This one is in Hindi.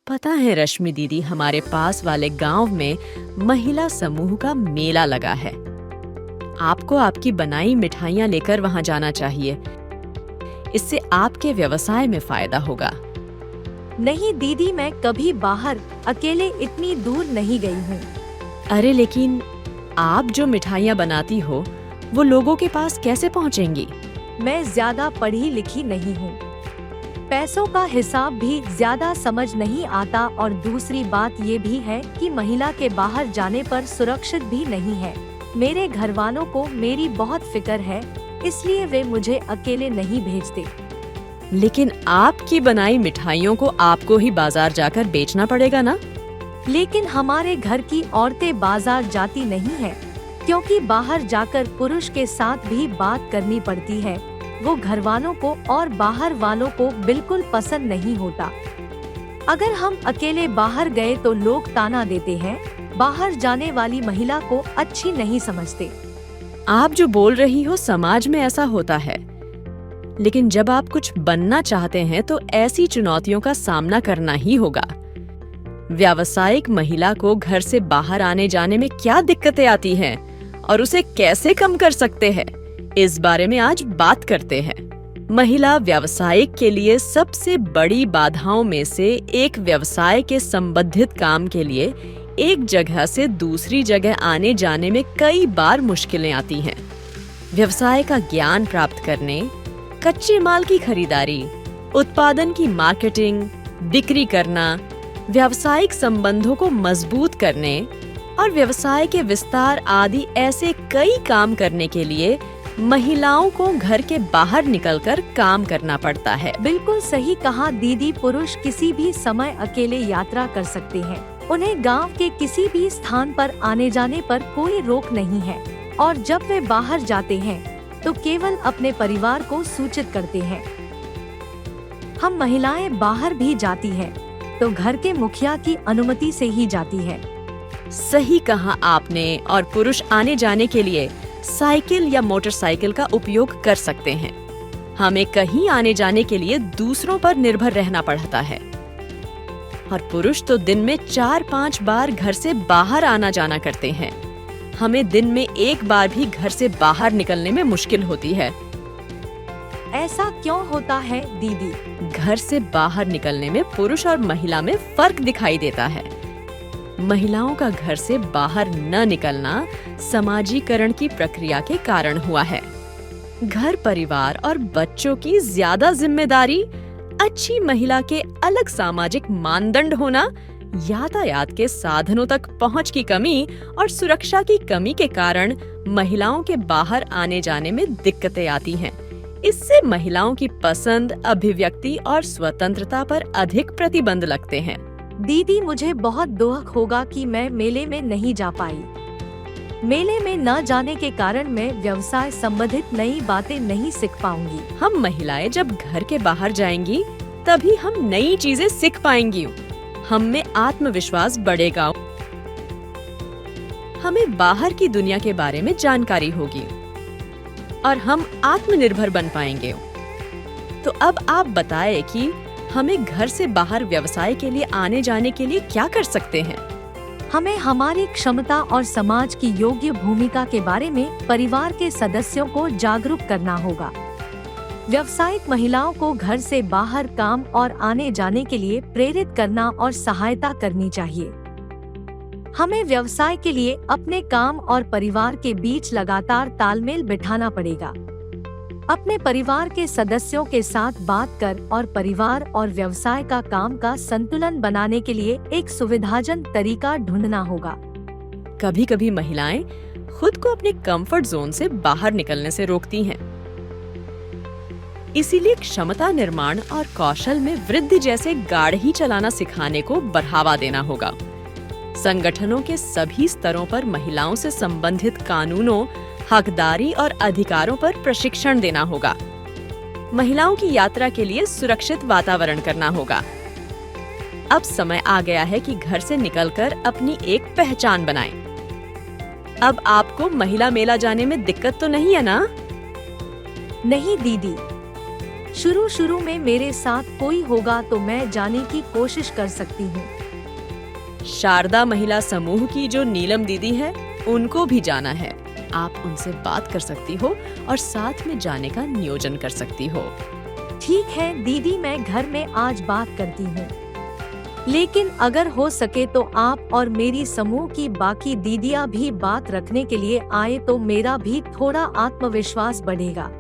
पता है रश्मि दीदी, हमारे पास वाले गांव में महिला समूह का मेला लगा है। आपको आपकी बनाई मिठाइयाँ लेकर वहां जाना चाहिए। इससे आपके व्यवसाय में फायदा होगा। नहीं दीदी, मैं कभी बाहर अकेले इतनी दूर नहीं गई हूँ। अरे लेकिन आप जो मिठाइयाँ बनाती हो वो लोगों के पास कैसे पहुँचेंगी? मैं ज्यादा पढ़ी लिखी नहीं हूँ, पैसों का हिसाब भी ज्यादा समझ नहीं आता, और दूसरी बात ये भी है कि महिला के बाहर जाने पर सुरक्षित भी नहीं है। मेरे घर वालों को मेरी बहुत फिक्र है, इसलिए वे मुझे अकेले नहीं भेजते। लेकिन आपकी बनाई मिठाइयों को आपको ही बाजार जाकर बेचना पड़ेगा ना? लेकिन हमारे घर की औरतें बाजार जाती नहीं है, क्योंकि बाहर जाकर पुरुष के साथ भी बात करनी पड़ती है। वो घर वालों को और बाहर वालों को बिल्कुल पसंद नहीं होता। अगर हम अकेले बाहर गए तो लोग ताना देते हैं, बाहर जाने वाली महिला को अच्छी नहीं समझते। आप जो बोल रही हो समाज में ऐसा होता है, लेकिन जब आप कुछ बनना चाहते हैं तो ऐसी चुनौतियों का सामना करना ही होगा। व्यावसायिक महिला को घर से बाहर आने जाने में क्या दिक्कतें आती हैं और उसे कैसे कम कर सकते हैं, इस बारे में आज बात करते हैं। महिला व्यावसायिक के लिए सबसे बड़ी बाधाओं में से एक व्यवसाय के संबंधित काम के लिए एक जगह से दूसरी जगह आने जाने में कई बार मुश्किलें आती हैं। व्यवसाय का ज्ञान प्राप्त करने, कच्चे माल की खरीदारी, उत्पादन की मार्केटिंग, बिक्री करना, व्यावसायिक संबंधों को मजबूत करने और व्यवसाय के विस्तार आदि ऐसे कई काम करने के लिए महिलाओं को घर के बाहर निकलकर काम करना पड़ता है। बिल्कुल सही कहा दीदी, पुरुष किसी भी समय अकेले यात्रा कर सकते हैं। उन्हें गांव के किसी भी स्थान पर आने जाने पर कोई रोक नहीं है, और जब वे बाहर जाते हैं तो केवल अपने परिवार को सूचित करते हैं। हम महिलाएं बाहर भी जाती हैं तो घर के मुखिया की अनुमति से ही जाती है। सही कहा आपने। और पुरुष आने जाने के लिए साइकिल या मोटरसाइकिल का उपयोग कर सकते हैं। हमें कहीं आने जाने के लिए दूसरों पर निर्भर रहना पड़ता है, और पुरुष तो दिन में 4-5 बार घर से बाहर आना जाना करते हैं। हमें दिन में एक बार भी घर से बाहर निकलने में मुश्किल होती है। ऐसा क्यों होता है दीदी? घर से बाहर निकलने में पुरुष और महिला में फर्क दिखाई देता है। महिलाओं का घर से बाहर न निकलना समाजीकरण की प्रक्रिया के कारण हुआ है। घर परिवार और बच्चों की ज्यादा जिम्मेदारी, अच्छी महिला के अलग सामाजिक मानदंड होना, यातायात के साधनों तक पहुंच की कमी और सुरक्षा की कमी के कारण महिलाओं के बाहर आने जाने में दिक्कतें आती हैं। इससे महिलाओं की पसंद, अभिव्यक्ति और स्वतंत्रता पर अधिक प्रतिबंध लगते हैं। दीदी, मुझे बहुत दुख होगा कि मैं मेले में नहीं जा पाई। मेले में न जाने के कारण मैं व्यवसाय संबंधित नई बातें नहीं सीख पाऊंगी। हम महिलाएं जब घर के बाहर जाएंगी तभी हम नई चीजें सीख पाएंगी। हम में आत्मविश्वास बढ़ेगा, हमें बाहर की दुनिया के बारे में जानकारी होगी और हम आत्मनिर्भर बन पाएंगे। तो अब आप बताएं कि हमें घर से बाहर व्यवसाय के लिए आने जाने के लिए क्या कर सकते हैं? हमें हमारी क्षमता और समाज की योग्य भूमिका के बारे में परिवार के सदस्यों को जागरूक करना होगा। व्यावसायिक महिलाओं को घर से बाहर काम और आने जाने के लिए प्रेरित करना और सहायता करनी चाहिए। हमें व्यवसाय के लिए अपने काम और परिवार के बीच लगातार तालमेल बिठाना पड़ेगा। अपने परिवार के सदस्यों के साथ बात कर और परिवार और व्यवसाय का काम का संतुलन बनाने के लिए एक सुविधाजनक तरीका ढूंढना होगा। कभी कभी महिलाएं खुद को अपने कंफर्ट जोन से बाहर निकलने से रोकती हैं। इसीलिए क्षमता निर्माण और कौशल में वृद्धि जैसे गाड़ी चलाना सिखाने को बढ़ावा देना होगा। संगठनों के सभी स्तरों पर महिलाओं से संबंधित कानूनों, हकदारी और अधिकारों पर प्रशिक्षण देना होगा। महिलाओं की यात्रा के लिए सुरक्षित वातावरण करना होगा। अब समय आ गया है कि घर से निकलकर अपनी एक पहचान बनाएं। अब आपको महिला मेला जाने में दिक्कत तो नहीं है ना? नहीं दीदी, शुरू में मेरे साथ कोई होगा तो मैं जाने की कोशिश कर सकती हूँ। शारदा महिला समूह की जो नीलम दीदी है, उनको भी जाना है। आप उनसे बात कर सकती हो और साथ में जाने का नियोजन कर सकती हो। ठीक है दीदी, मैं घर में आज बात करती हूँ। लेकिन अगर हो सके तो आप और मेरी समूह की बाकी दीदियाँ भी बात रखने के लिए आए तो मेरा भी थोड़ा आत्मविश्वास बढ़ेगा।